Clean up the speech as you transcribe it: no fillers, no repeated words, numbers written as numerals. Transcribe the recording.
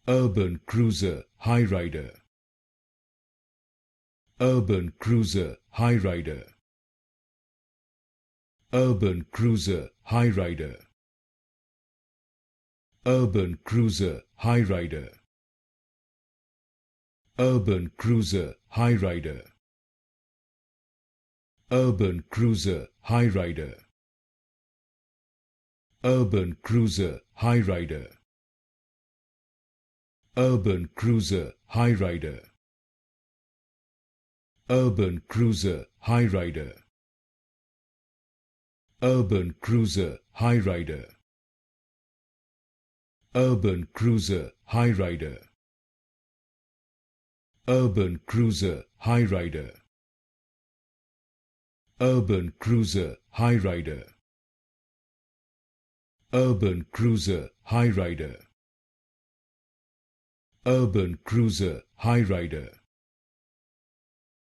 Urban Cruiser Hyryder. Urban Cruiser Hyryder. Urban Cruiser Hyryder. Urban Cruiser Hyryder. Urban Cruiser Hyryder. Urban Cruiser Hyryder. Urban Cruiser Hyryder. Urban Cruiser Hyryder. Urban Cruiser Hyryder. Urban Cruiser Hyryder. Urban Cruiser Hyryder. Urban Cruiser Hyryder. Urban Cruiser Hyryder. Urban Cruiser Hyryder. Urban Cruiser Hyryder.